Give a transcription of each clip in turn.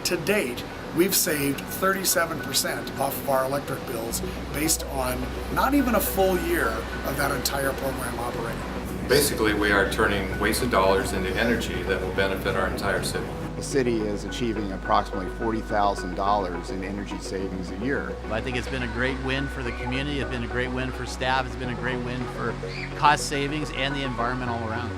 to date, we've saved 37% off of our electric bills based on not even a full year of that entire program operating. Basically, we are turning wasted dollars into energy that will benefit our entire city. The city is achieving approximately $40,000 in energy savings a year. I think it's been a great win for the community, it's been a great win for staff, it's been a great win for cost savings and the environment all around.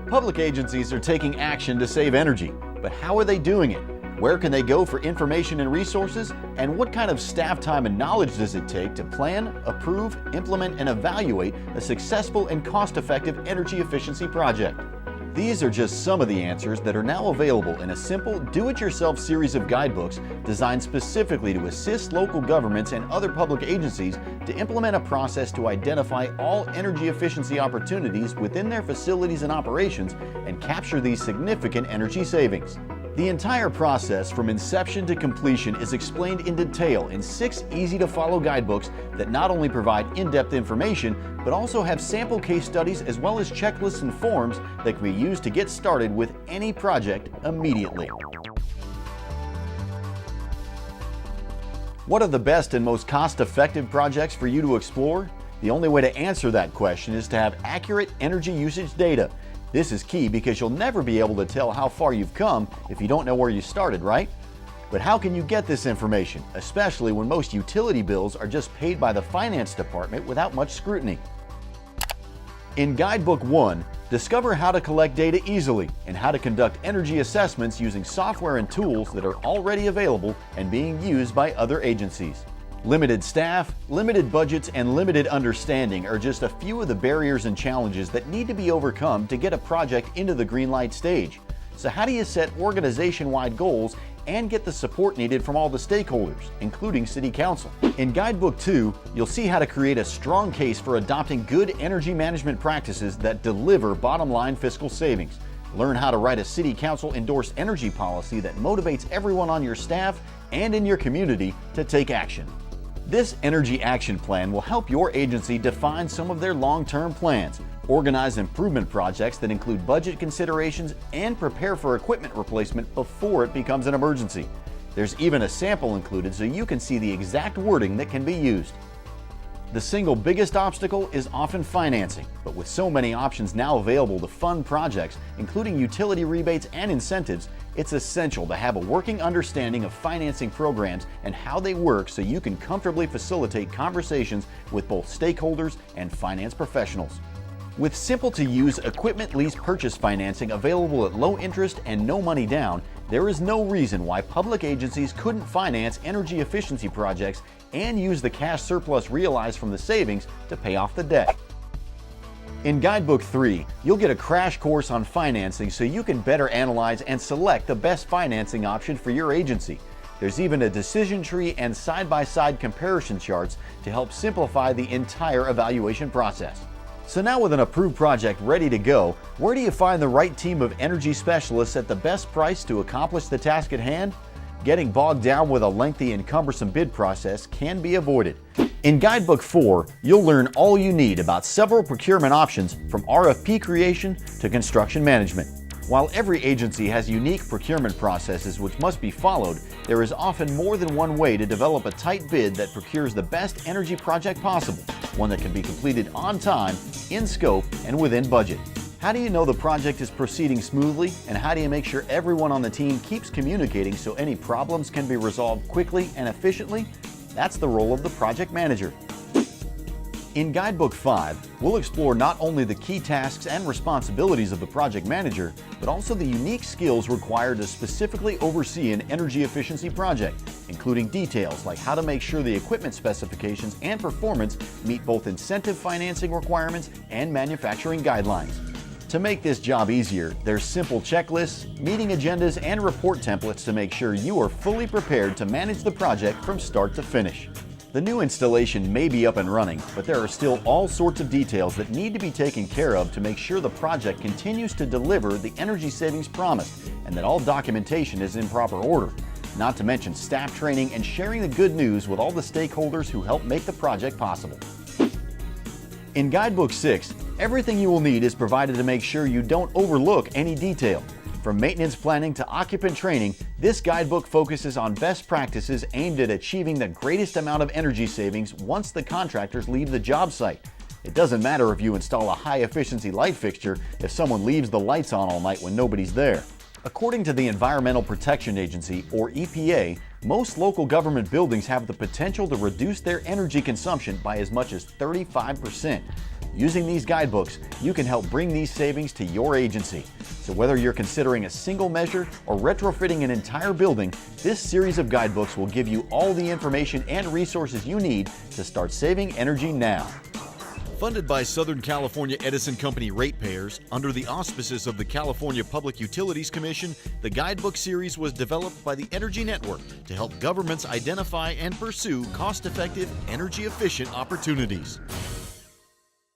Public agencies are taking action to save energy, but how are they doing it? Where can they go for information and resources? And what kind of staff time and knowledge does it take to plan, approve, implement, and evaluate a successful and cost-effective energy efficiency project? These are just some of the answers that are now available in a simple, do-it-yourself series of guidebooks designed specifically to assist local governments and other public agencies to implement a process to identify all energy efficiency opportunities within their facilities and operations and capture these significant energy savings. The entire process from inception to completion is explained in detail in 6 easy-to-follow guidebooks that not only provide in-depth information, but also have sample case studies as well as checklists and forms that can be used to get started with any project immediately. What are the best and most cost-effective projects for you to explore? The only way to answer that question is to have accurate energy usage data. This is key because you'll never be able to tell how far you've come if you don't know where you started, right? But how can you get this information, especially when most utility bills are just paid by the finance department without much scrutiny? In Guidebook 1, discover how to collect data easily and how to conduct energy assessments using software and tools that are already available and being used by other agencies. Limited staff, limited budgets, and limited understanding are just a few of the barriers and challenges that need to be overcome to get a project into the green light stage. So how do you set organization-wide goals and get the support needed from all the stakeholders, including City Council? In Guidebook 2, you'll see how to create a strong case for adopting good energy management practices that deliver bottom-line fiscal savings. Learn how to write a City Council-endorsed energy policy that motivates everyone on your staff and in your community to take action. This Energy Action Plan will help your agency define some of their long-term plans, organize improvement projects that include budget considerations, and prepare for equipment replacement before it becomes an emergency. There's even a sample included so you can see the exact wording that can be used. The single biggest obstacle is often financing, but with so many options now available to fund projects, including utility rebates and incentives, it's essential to have a working understanding of financing programs and how they work so you can comfortably facilitate conversations with both stakeholders and finance professionals. With simple-to-use equipment lease purchase financing available at low interest and no money down, there is no reason why public agencies couldn't finance energy efficiency projects and use the cash surplus realized from the savings to pay off the debt. In Guidebook 3, you'll get a crash course on financing so you can better analyze and select the best financing option for your agency. There's even a decision tree and side-by-side comparison charts to help simplify the entire evaluation process. So now with an approved project ready to go, where do you find the right team of energy specialists at the best price to accomplish the task at hand? Getting bogged down with a lengthy and cumbersome bid process can be avoided. In Guidebook 4, you'll learn all you need about several procurement options from RFP creation to construction management. While every agency has unique procurement processes which must be followed, there is often more than one way to develop a tight bid that procures the best energy project possible, one that can be completed on time, in scope, and within budget. How do you know the project is proceeding smoothly, and how do you make sure everyone on the team keeps communicating so any problems can be resolved quickly and efficiently? That's the role of the project manager. In Guidebook 5, we'll explore not only the key tasks and responsibilities of the project manager, but also the unique skills required to specifically oversee an energy efficiency project, including details like how to make sure the equipment specifications and performance meet both incentive financing requirements and manufacturing guidelines. To make this job easier, there's simple checklists, meeting agendas, and report templates to make sure you are fully prepared to manage the project from start to finish. The new installation may be up and running, but there are still all sorts of details that need to be taken care of to make sure the project continues to deliver the energy savings promised and that all documentation is in proper order. Not to mention staff training and sharing the good news with all the stakeholders who help make the project possible. In Guidebook 6, everything you will need is provided to make sure you don't overlook any detail. From maintenance planning to occupant training, this guidebook focuses on best practices aimed at achieving the greatest amount of energy savings once the contractors leave the job site. It doesn't matter if you install a high-efficiency light fixture if someone leaves the lights on all night when nobody's there. According to the Environmental Protection Agency, or EPA, most local government buildings have the potential to reduce their energy consumption by as much as 35%. Using these guidebooks, you can help bring these savings to your agency. So whether you're considering a single measure or retrofitting an entire building, this series of guidebooks will give you all the information and resources you need to start saving energy now. Funded by Southern California Edison Company ratepayers under the auspices of the California Public Utilities Commission, the Guidebook series was developed by the Energy Network to help governments identify and pursue cost-effective, energy-efficient opportunities.